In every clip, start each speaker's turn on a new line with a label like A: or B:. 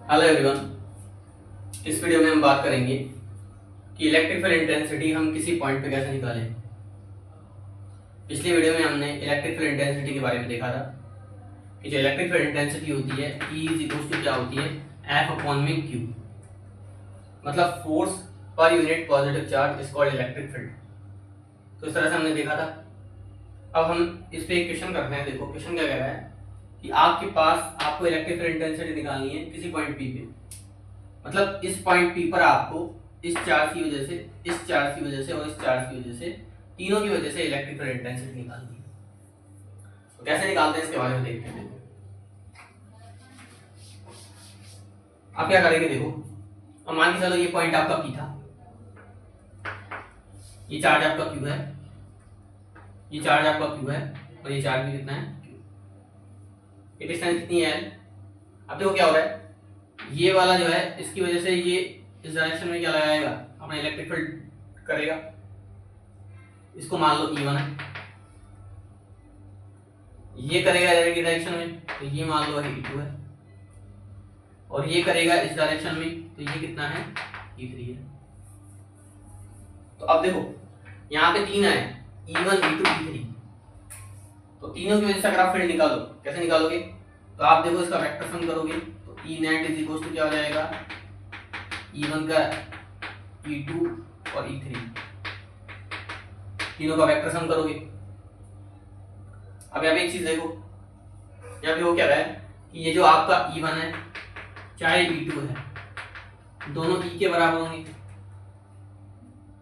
A: Hello everyone. इस video में हम बात करेंगे कि इलेक्ट्रिक फील्ड इंटेंसिटी हम किसी पॉइंट पे कैसे निकालें। पिछली वीडियो में हमने इलेक्ट्रिक फील्ड इंटेंसिटी के बारे में देखा था कि जो इलेक्ट्रिक फील्ड इंटेंसिटी होती है E इज इक्वल टू क्या होती है, F अपॉन में Q, मतलब force per unit positive charge is called electric field. तो इस तरह से हमने देखा था। अब हम इस पे एक क्वेश्चन करते हैं। देखो क्वेश्चन क्या कह रहा है कि आपके पास आपको इलेक्ट्रिक फील्ड इंटेंसिटी निकालनी है किसी पॉइंट P पे, मतलब इस पॉइंट P पर आपको इस चार्ज की वजह से, इस चार्ज की वजह से और इस चार्ज की वजह से, तीनों की वजह से इलेक्ट्रिक फील्ड इंटेंसिटी निकालनी है। तो कैसे निकालते हैं इसके बारे में देखते हैं। आप क्या करेंगे, देखो अब मान के चलो ये पॉइंट आपका P था, ये चार्ज आपका Q है, ये चार्ज आपका Q है और ये चार्ज भी कितना है Q। ये डिस्टेंस कितनी है L। अब देखो क्या हो रहा है, ये वाला जो है इसकी वजह से ये इस डायरेक्शन में क्या लगाएगा, अपना इलेक्ट्रिक फील्ड करेगा। इसको मान लो E1 है, ये करेगा इधर की डायरेक्शन में तो ये मान लो E2 है, और ये करेगा इस डायरेक्शन में तो ये कितना है E3 है। तो अब देखो यहाँ पे तीन है, E1 E2 E3, तो तीनों की वजह से अगर आप फील्ड निकालो, कैसे निकालोगे, तो आप देखो इसका वेक्टर सम करोगे तो E net is equal to क्या हो जाएगा, E1 का E2 और E3, तीनों का वेक्टर सम करोगे। अब यहाँ पे एक चीज देखो, यहाँ पे वो क्या रहा है कि ये जो आपका E1 है चाहे E2 है, दोनों E के बराबर होंगे।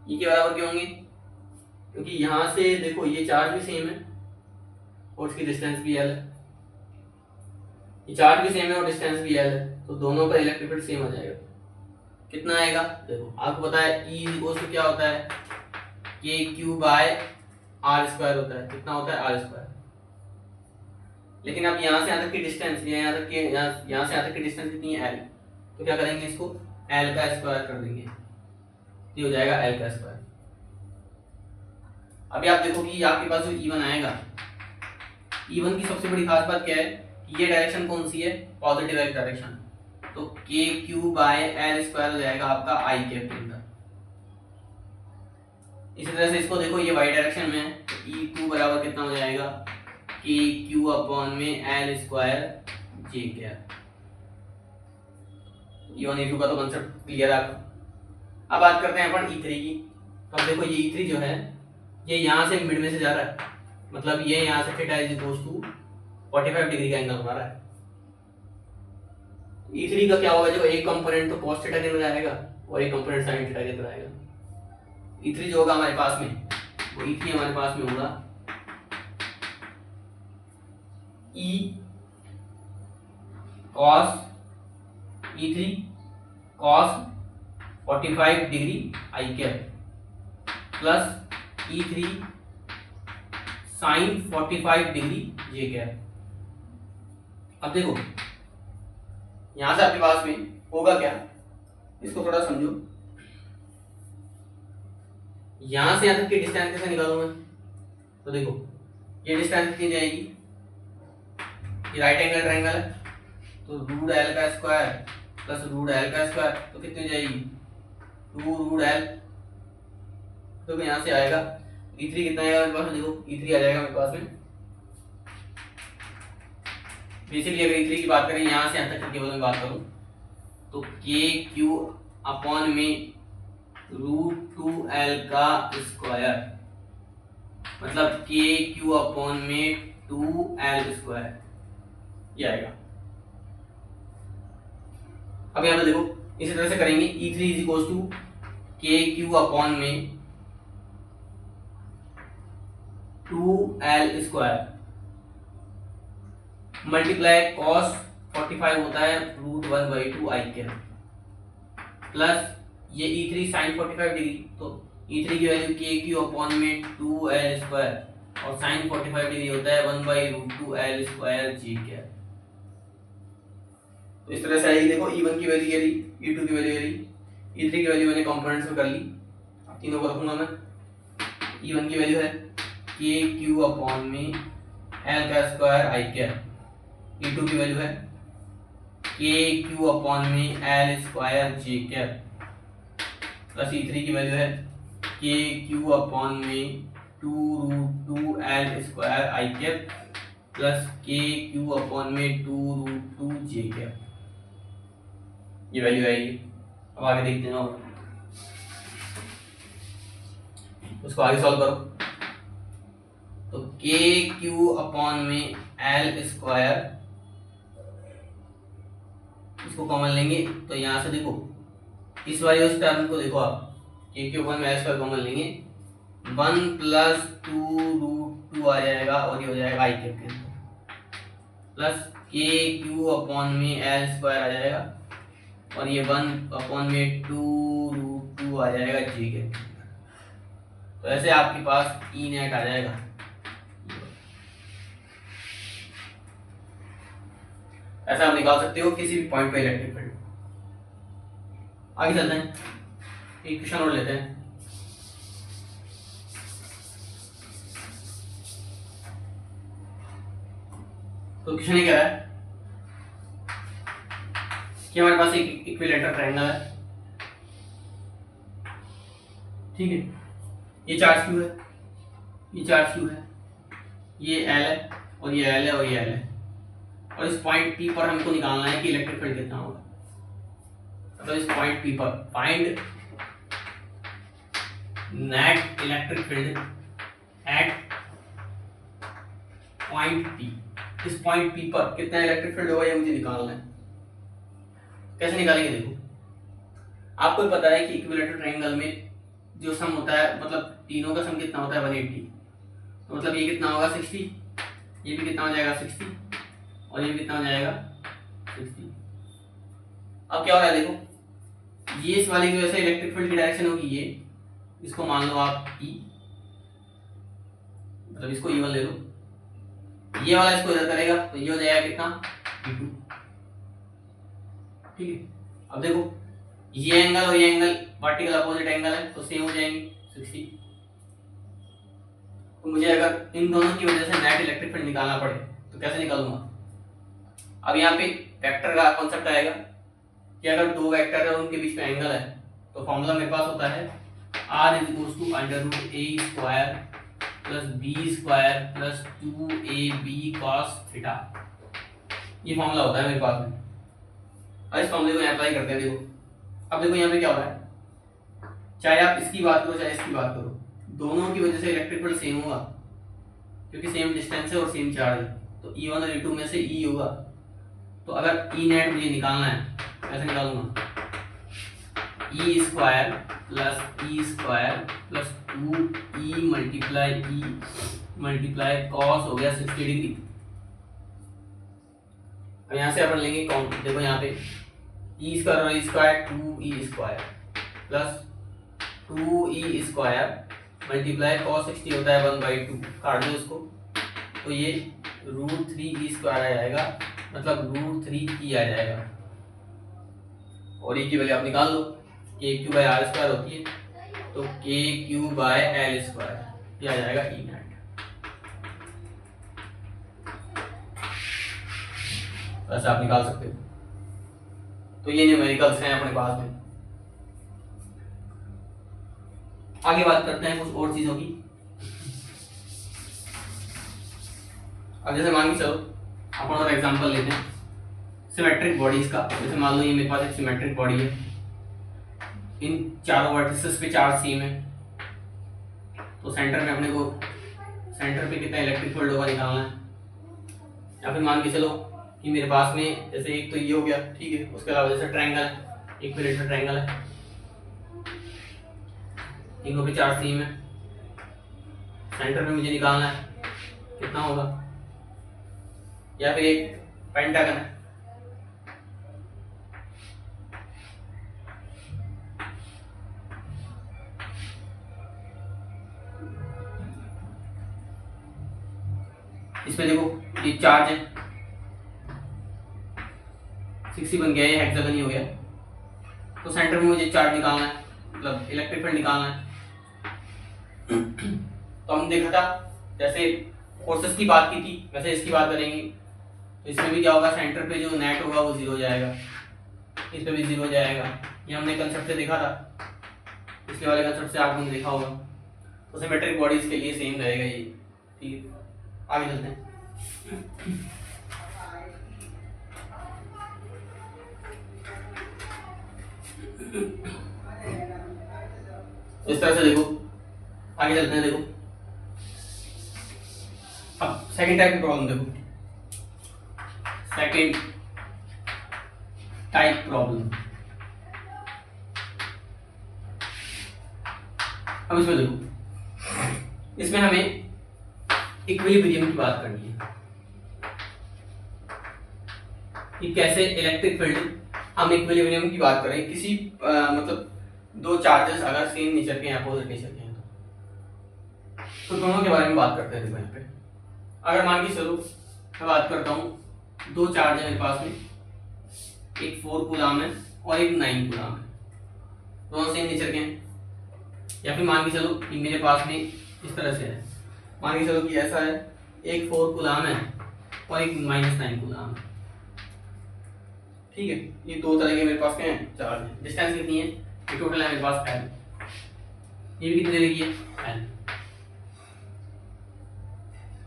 A: E के बराबर क्यों होंगे, क्योंकि यहाँ से देखो ये चार्ज भी सेम है और इसकी डिस्टेंस भी L है, ये चार्ज भी सेम है और डिस्टेंस भी L है, तो दोनों का इलेक्ट्रिक फील्ड सेम आ जाएगा। कितना आएगा, देखो आपको पता है E इक्वल टू क्या होता है, KQ बाय R स्क्वायर होता है। कितना होता है, R स्क्वायर। लेकिन अब यहाँ से यहाँ तक की डिस्टेंस, यहाँ तक के यहाँ से यहाँ तक की डिस्टेंस कितनी है L, तो क्या करेंगे, इसको L का स्क्वायर कर देंगे, ये हो जाएगा L का स्क्वायर। अभी आप देखो कि आपके पास जो E1 आएगा, E1 की सबसे बड़ी खास बात क्या है कि ये डायरेक्शन कौन सी है, पॉजिटिव एक्स डायरेक्शन, तो KQ बाय L स्क्वायर हो जाएगा आपका I कैप के अंदर। इसी तरह से इसको देखो, ये y डायरेक्शन में है तो E2 बराबर कितना हो जाएगा, KQ अपॉन में L square J cap. E1 E2 का तो कंसेप्ट क्लियर है आपको। अब बात करते हैं अपन E3 की। तो अब देखो ये E3 जो है ये यहाँ से मिड में से जा रहा है, मतलब ये यहाँ से theta is equal to 45 degree का एंगल बना रहा है। E3 का क्या होगा, देखो एक कंपोनेंट तो cos थीटा के अंदर आएगा और एक कंपोनेंट sin थीटा के अंदर आएगा। E3 जो होगा हमारे पास में, वो E3 हमारे पास में होगा E cos E3 cos 45 degree I cap plus E3 sin 45 degree J cap. अब देखो यहां से आपके पास में होगा क्या, इसको थोड़ा समझो। यहां से यहां तक की डिस्टेंस कैसे निकालूं मैं, तो देखो ये डिस्टेंस कितनी जाएगी, ये राइट एंगल ट्रायंगल है तो रूट L का स्क्वायर प्लस रूट L का स्क्वायर, तो कितनी जाएगी 2 रूट L। तो यहां से आएगा E3 कितना आएगा मेरे पास में, देखो E3 आ जाएगा मेरे पास में। बेसिकली अगर E3 की बात करें यहाँ से यहाँ तक केवल मैं बात करूँ तो KQ अपॉन में रूट 2L का स्क्वायर, मतलब KQ अपॉन में 2L स्क्वायर, ये आएगा। अब यहाँ पे देखो इसी तरह से करेंगे, E3 is equal to KQ upon में 2L स्क्वायर मल्टीप्लाई cos 45 होता है रूट 1/2 I कैप प्लस ये E3 sin 45 डिग्री, तो E3 की वैल्यू KQ अपॉन में 2L स्क्वायर और sin 45 डिग्री होता है 1/√2 L स्क्वायर J कैप। तो इस तरह से आएगी। देखो E1 की वैल्यू ये रही, E2 की वैल्यू ये रही, E3 की वैल्यू मैंने कंपोनेंट्स में कर ली, अब तीनों को रखूंगा मैं। E1 की वैल्यू है KQ अपॉन में L का स्क्वायर I कैप, E2 की वैल्यू है के क्यू अपॉन में एल स्क्वायर जे कैप प्लस E3 की वैल्यू है के क्यू अपॉन में 2√2 एल स्क्वायर आई कैप प्लस के क्यू अपॉन में 2√2 जे कैप। ये वैल्यू आएगी। अब आगे देखते हैं और उसको आगे सॉल्व करो। तो के क्यू अपॉन में एल स्क्वायर, इसको कॉमन लेंगे तो यहां से देखो इस वाले उस टर्म को देखो आप, के क्यू अपॉन में एल स्क्वायर कॉमन लेंगे 1 प्लस 2√2 आ जाएगा और ये हो जाएगा आई कैप के अंदर प्लस के क्यू अपॉन में एल स्क्वायर आ जाएगा और ये 1 अपॉन में 2√2 आ जाएगा जी के अंदर। तो ऐसे आपके पास ई नेट आ जाएगा। ऐसा आप निकाल सकते हो किसी भी पॉइंट पे इलेक्ट्रिक फील्ड। आगे चलते हैं, एक क्वेश्चन और लेते हैं। तो क्वेश्चन ये कह रहा है कि हमारे पास एक इक्विलेटरल ट्रायंगल है, ठीक है। ये चार्ज क्यू है, ये चार्ज क्यू है, ये एल है और ये एल है और ये एल है, और इस पॉइंट पी पर हमको निकालना है कि इलेक्ट्रिक फील्ड कितना होगा। मतलब इस पॉइंट पी पर find net electric field at point P. इस पॉइंट पी पर कितना इलेक्ट्रिक फील्ड होगा ये मुझे निकालना है। कैसे निकालेंगे देखो, आपको पता है कि इक्विलेटरल ट्रायंगल में जो सम होता है, मतलब तीनों का सम कितना होता है 180। तो मतलब ये कितना होगा 60, ये भी कितना हो जाएगा 60 और ये भी कितना हो जाएगा 60। अब क्या हो रहा है देखो, ये इस वाले की वजह से इलेक्ट्रिक फील्ड की डायरेक्शन होगी ये, इसको मान लो आप E, मतलब इसको E1 ले लो, ये वाला इसको इधर करेगा तो ये हो जाएगा कितना E2, ठीक है। अब देखो ये एंगल और ये एंगल वर्टिकल अपोजिट एंगल है तो सेम हो जाएंगे 60। तो मुझे अगर इन दोनों की वजह से नेट इलेक्ट्रिक फील्ड निकालना पड़े तो कैसे निकालूंगा। अब यहाँ पे वेक्टर का कॉन्सेप्ट आएगा कि अगर दो वेक्टर है और उनके बीच में एंगल है तो फॉर्मूला मेरे पास होता है r = √a² plus b² plus 2ab cos theta. ये फॉर्मूला होता है मेरे पास में। अब इस फॉर्मूले को अप्लाई करते हैं। देखो अब देखो यहाँ पे क्या हो रहा है, चाहे आप इसकी बात करो चाहे इसकी बात करो, दोनों की वजह से इलेक्ट्रिक फील्ड सेम होगा क्योंकि सेम डिस्टेंस है और सेम चार्ज है। तो E1 और E2 में से E होगा। तो अगर E नेट मुझे निकालना है कैसे निकालूंगा, E² plus E² plus 2E multiply cos हो गया 60 डिग्री। अब यहाँ से अपन लेंगे कौन, देखो यहाँ पे E² और E² 2E² plus 2E² multiply cos 60 होता है 1/2, काट दो इसको तो ये √3E² आ जाएगा, मतलब √3E आ जाएगा। और E की वैल्यू आप निकाल लो, KQ/R² होती है तो KQ/L² ये आ जाएगा E नेट। ऐसा आप निकाल सकते हो। तो ये न्यूमेरिकल्स हैं अपने पास में। आगे बात करते हैं कुछ और चीजों की। अब जैसे मान के चलो अपन और एग्जांपल लेते हैं सिमेट्रिक बॉडीज का। जैसे मान लो ये मेरे पास एक सिमेट्रिक बॉडी है, इन चारों वर्टिसेस पे चार्ज सेम है, तो सेंटर में अपने को सेंटर पे कितना इलेक्ट्रिक फील्ड होगा निकालना है। या फिर मान के चलो कि मेरे पास में जैसे एक तो ये हो गया, ठीक है, उसके अलावा जैसे ट्रायंगल, इक्विलेटरल ट्रायंगल है, तीनों पे चार्ज सेम है, सेंटर में मुझे निकालना है कितना होगा। या फिर एक पेंटागन है, इसमें देखो ये चार्ज है 60 बन गया, ये हेक्सागन ही हो गया। तो सेंटर में मुझे चार्ज निकालना है, मतलब इलेक्ट्रिक फील्ड निकालना है। तो हमने देखा था जैसे फोर्सेस की बात की थी वैसे इसकी बात करेंगे। तो इसमें भी क्या होगा, सेंटर पे जो नेट होगा वो 0 जाएगा, इस पे भी 0 जाएगा। ये हमने कंसेप्ट से देखा था, पिछले वाले कंसेप्ट से आपने देखा होगा। तो सिमेट्रिक बॉडीज के लिए सेम रहेगा ये। ठीक है, आगे चलते हैं। इस तरह से देखो, आगे चलते हैं। देखो अब सेकंड टाइप की प्रॉब्लम देखो, सेकंड टाइप प्रॉब्लम। अब इसमें देखो, इसमें हमें इक्विलिब्रियम की बात करनी है कि कैसे इलेक्ट्रिक फील्ड, हम इक्विलिब्रियम की बात करें किसी मतलब दो चार्जेस अगर सेम नेचर के हैं, अपोजिट नेचर के हैं, तो दोनों के बारे में बात करते हैं। देखो यहाँ पे अगर मान के चलो मैं बात करता हूँ, दो चार्ज है मेरे पास में, एक 4 कूलाम है और एक 9 कूलाम है, दोनों सेम नेचर के हैं। या फिर मान के चलो कि मेरे पास में इस तरह से है, मान के चलो कि ऐसा है, एक 4 कूलाम है और एक -9 कूलाम है। ठीक है, ये दो तरह के मेरे पास क्या है, चार्ज है। डिस्टेंस कितनी है, ये टोटल है मेरे पास L, ये भी कितने लगी है L।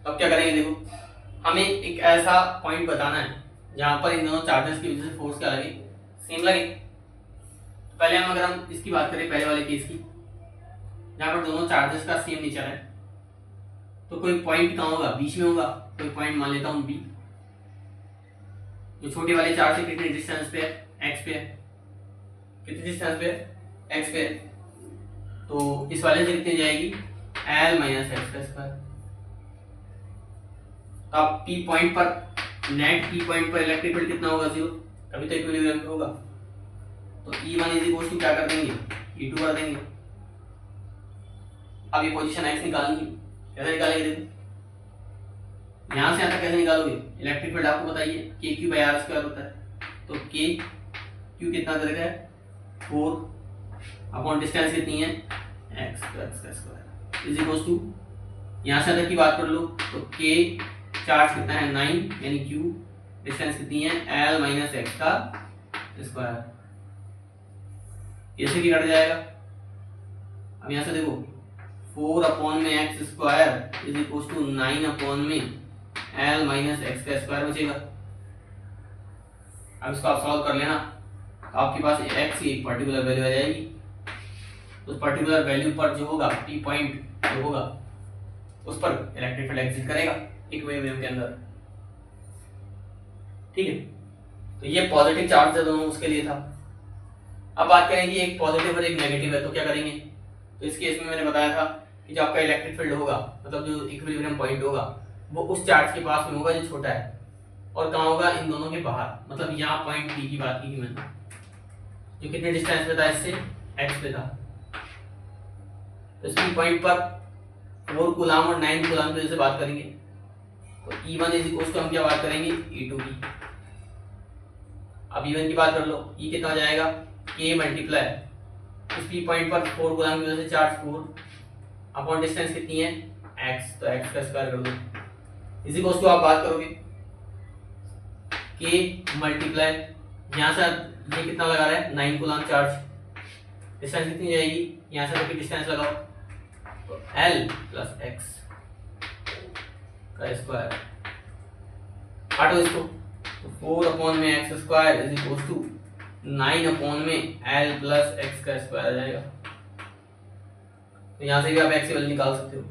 A: अब क्या करेंगे, देखो हमें एक ऐसा पॉइंट बताना है जहां पर इन दोनों चार्जेस की वजह से फोर्स क्या लगे, सेम लगे। तो पहले अगर हम इसकी बात करें, पहले वाले केस की, जहां पर दोनों चार्जेस का सेम नेचर है, तो कोई पॉइंट कहाँ होगा, बीच में होगा। कोई पॉइंट मान लेता हूँ B, जो छोटे वाले चार्ज से कितने डिस्टेंस पे है, x पे है, कितने डिस्टेंस पे है, x पे है। तो इस वाले से कितनी जाएगी, L - x²। अब P पॉइंट पर, नेट P पॉइंट पर इलेक्ट्रिक फील्ड कितना होगा, 0, तभी तो इक्विलिब्रियम पे होगा। तो E1 इज इक्वल टू क्या कर देंगे, E2 कर देंगे। अब ये पोजीशन x निकालनी है, कैसे निकालेंगे, देखो यहां से यहां तक कैसे निकालोगे, इलेक्ट्रिक फील्ड आपको बताइए KQ/R² होता है। तो KQ कितना दे है, 4 अपॉन डिस्टेंस कितनी है, x² इज इक्वल टू, यहां से तक की बात कर लो तो K चार्ज कितना है 9, यानी Q डिस्टेंस कितनी है L - x²। ये से भी कट जाएगा। अब यहां से देखो 4 अपॉन में x² is equal to 9 upon में L - x² बचेगा। अब इसको आप सॉल्व कर लेना, आपके पास x की एक पर्टिकुलर वैल्यू आ जाएगी। उस पर्टिकुलर वैल्यू पर जो होगा P पॉइंट जो होगा उस पर इलेक्ट्रिक फील्ड एग्जिस्ट करेगा इक्विलिब्रियम के अंदर। ठीक है, तो ये पॉजिटिव चार्ज है दोनों, उसके लिए था। अब बात करें कि एक पॉजिटिव और एक नेगेटिव है, तो क्या करेंगे। तो इस केस में मैंने बताया था कि जो आपका इलेक्ट्रिक फील्ड होगा, मतलब जो इक्विलिब्रियम पॉइंट होगा, वो उस चार्ज के पास में होगा जो छोटा है, और कहाँ होगा, इन दोनों के बाहर। मतलब यहाँ पॉइंट P की बात की मैंने, जो कितने डिस्टेंस पे था, इससे x पे था। तो इस पॉइंट पर 4 कूलाम और 9 कूलाम की वजह से बात करेंगे, तो E1 इज इक्वल टू हम क्या बात करेंगे, E2 की। अब E1 की बात कर लो, E कितना हो जाएगा, K मल्टीप्लाई इस P पॉइंट पर 4 कूलाम की वजह से चार्ज 4 अपॉन डिस्टेंस कितनी है x, तो x का स्क्वायर कर दो इज इक्वल टू आप बात करोगे K मल्टीप्लाई यहाँ से ये कितना लगा रहा है 9 कूलाम चार्ज, डिस्टेंस कितनी जाएगी, यहाँ से तक डिस्टेंस लगाओ तो L + x का स्क्वायर, काटो इसको तो 4 अपॉन में x² is equal to 9 upon में L + x का स्क्वायर आ जाएगा। तो यहाँ से भी आप x की वैल्यू निकाल सकते हो।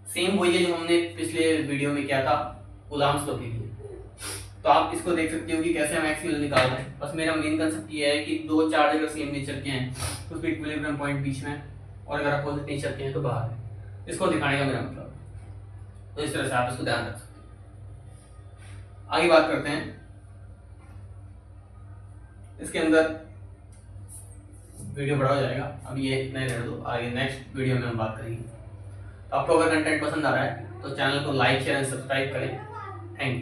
A: सेम वही है जो हमने पिछले वीडियो में किया था कूलाम्स लॉ के लिए। तो आप इसको देख सकते हो कि कैसे हम x की वैल्यू निकाल रहे हैं। बस मेरा मेन कंसेप्ट ये है कि दो चार्ज अगर सेम नेचर के हैं तो उसका इक्विलिब्रियम पॉइंट बीच में, और अगर अपोजिट नेचर के हैं तो बाहर है। इसको दिखाने का मेरा मतलब। तो इस तरह से आप इसको ध्यान रख सकते हैं। आगे बात करते हैं इसके अंदर, वीडियो बड़ा हो जाएगा, अब ये इतना ही रहने दो, आगे नेक्स्ट वीडियो में हम बात करेंगे। तो आपको अगर कंटेंट पसंद आ रहा है तो चैनल को लाइक शेयर एंड सब्सक्राइब करें। Thank you.